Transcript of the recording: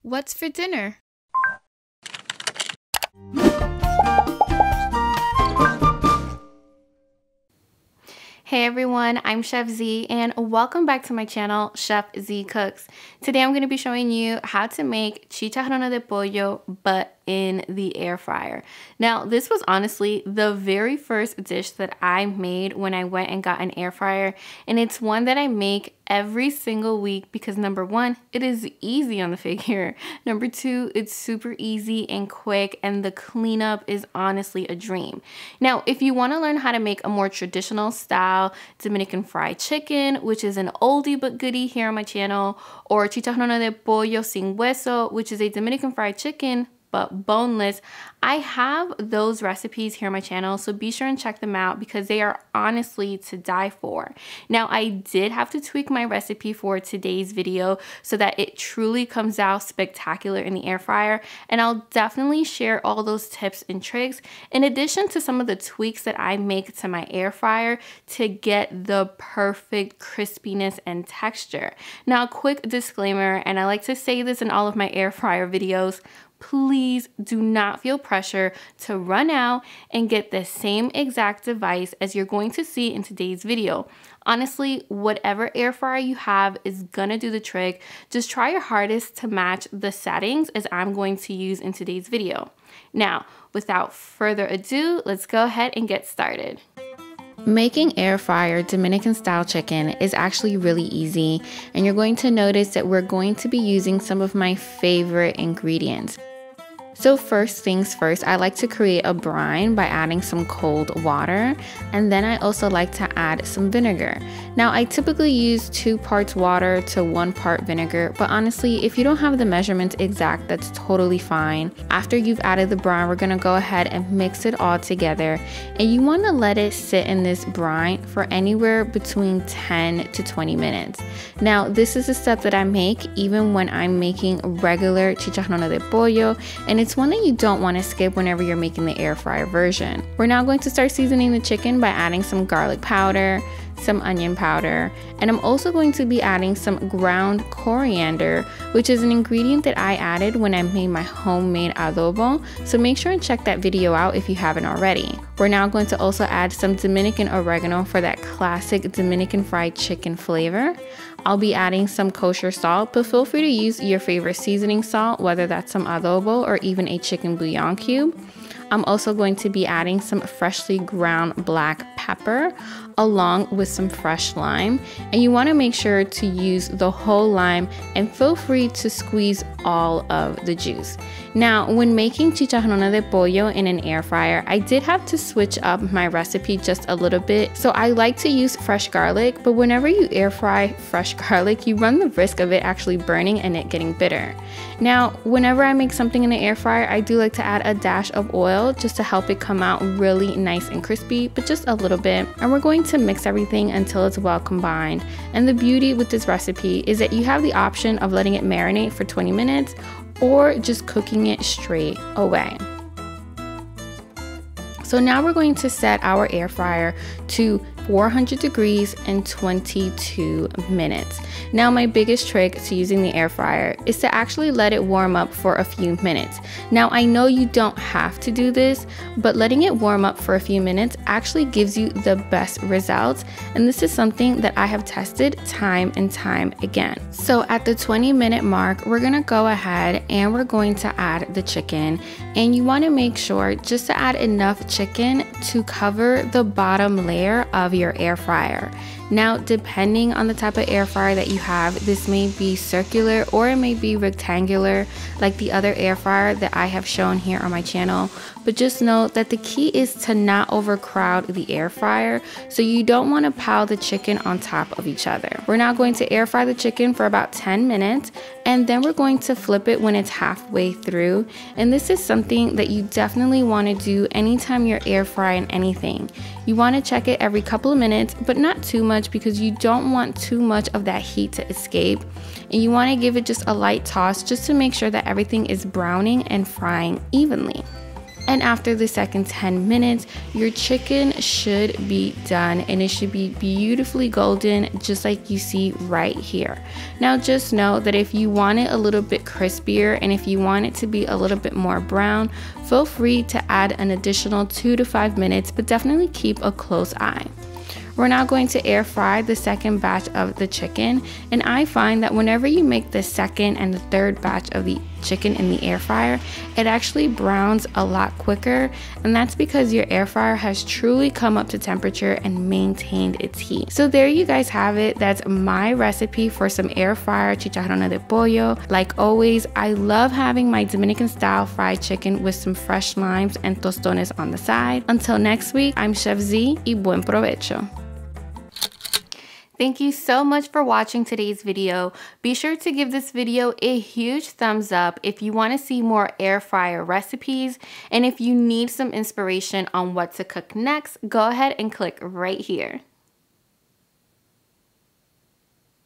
What's for dinner? Hey everyone, I'm Chef Zee and welcome back to my channel, Chef Zee Cooks. Today I'm going to be showing you how to make Chicharrones de Pollo, but in the air fryer. Now, this was honestly the very first dish that I made when I went and got an air fryer, and it's one that I make every single week because number one, it is easy on the figure. Number two, it's super easy and quick, and the cleanup is honestly a dream. Now, if you want to learn how to make a more traditional style Dominican fried chicken, which is an oldie but goodie here on my channel, or Chicharrones de Pollo sin hueso, which is a Dominican fried chicken but boneless, I have those recipes here on my channel, so be sure and check them out because they are honestly to die for. Now, I did have to tweak my recipe for today's video so that it truly comes out spectacular in the air fryer, and I'll definitely share all those tips and tricks in addition to some of the tweaks that I make to my air fryer to get the perfect crispiness and texture. Now, a quick disclaimer, and I like to say this in all of my air fryer videos, please do not feel pressure to run out and get the same exact device as you're going to see in today's video. Honestly, whatever air fryer you have is gonna do the trick. Just try your hardest to match the settings as I'm going to use in today's video. Now, without further ado, let's go ahead and get started. Making air fryer Dominican style chicken is actually really easy, and you're going to notice that we're going to be using some of my favorite ingredients. So first things first, I like to create a brine by adding some cold water, and then I also like to add some vinegar. Now, I typically use 2 parts water to 1 part vinegar, but honestly, if you don't have the measurements exact, that's totally fine. After you've added the brine, we're gonna go ahead and mix it all together, and you wanna let it sit in this brine for anywhere between 10 to 20 minutes. Now, this is a step that I make even when I'm making regular Chicharrones de Pollo, and it's one that you don't want to skip whenever you're making the air fryer version. We're now going to start seasoning the chicken by adding some garlic powder, some onion powder, and I'm also going to be adding some ground coriander, which is an ingredient that I added when I made my homemade adobo, so make sure and check that video out if you haven't already. We're now going to also add some Dominican oregano for that classic Dominican fried chicken flavor. I'll be adding some kosher salt, but feel free to use your favorite seasoning salt, whether that's some adobo or even a chicken bouillon cube. I'm also going to be adding some freshly ground black pepper along with some fresh lime, and you want to make sure to use the whole lime and feel free to squeeze all of the juice. Now, when making Chicharrones de Pollo in an air fryer, I did have to switch up my recipe just a little bit. So I like to use fresh garlic, but whenever you air fry fresh garlic, you run the risk of it actually burning and it getting bitter. Now, whenever I make something in the air fryer, I do like to add a dash of oil just to help it come out really nice and crispy, but just a little bit. And we're going to mix everything until it's well combined. And the beauty with this recipe is that you have the option of letting it marinate for 20 minutes or just cooking it straight away. So now we're going to set our air fryer to 400 degrees and 22 minutes. Now, my biggest trick to using the air fryer is to actually let it warm up for a few minutes. Now, I know you don't have to do this, but letting it warm up for a few minutes actually gives you the best results, and this is something that I have tested time and time again. So at the 20-minute mark, we're gonna go ahead and we're going to add the chicken, and you want to make sure just to add enough chicken to cover the bottom layer of your air fryer. Now, depending on the type of air fryer that you have, this may be circular or it may be rectangular like the other air fryer that I have shown here on my channel. But just know that the key is to not overcrowd the air fryer, so you don't want to pile the chicken on top of each other. We're now going to air fry the chicken for about 10 minutes, and then we're going to flip it when it's halfway through. And this is something that you definitely want to do anytime you're air frying anything. You want to check it every couple of minutes, but not too much because you don't want too much of that heat to escape. And you want to give it just a light toss just to make sure that everything is browning and frying evenly. And after the second 10 minutes, your chicken should be done and it should be beautifully golden, just like you see right here. Now just know that if you want it a little bit crispier and if you want it to be a little bit more brown, feel free to add an additional 2 to 5 minutes, but definitely keep a close eye. We're now going to air fry the second batch of the chicken, and I find that whenever you make the second and the third batch of the chicken in the air fryer, it actually browns a lot quicker, and that's because your air fryer has truly come up to temperature and maintained its heat. So there you guys have it. That's my recipe for some air fryer chicharrones de pollo. Like always, I love having my Dominican style fried chicken with some fresh limes and tostones on the side. Until next week, I'm Chef Zee y buen provecho. Thank you so much for watching today's video. Be sure to give this video a huge thumbs up if you want to see more air fryer recipes. And if you need some inspiration on what to cook next, go ahead and click right here.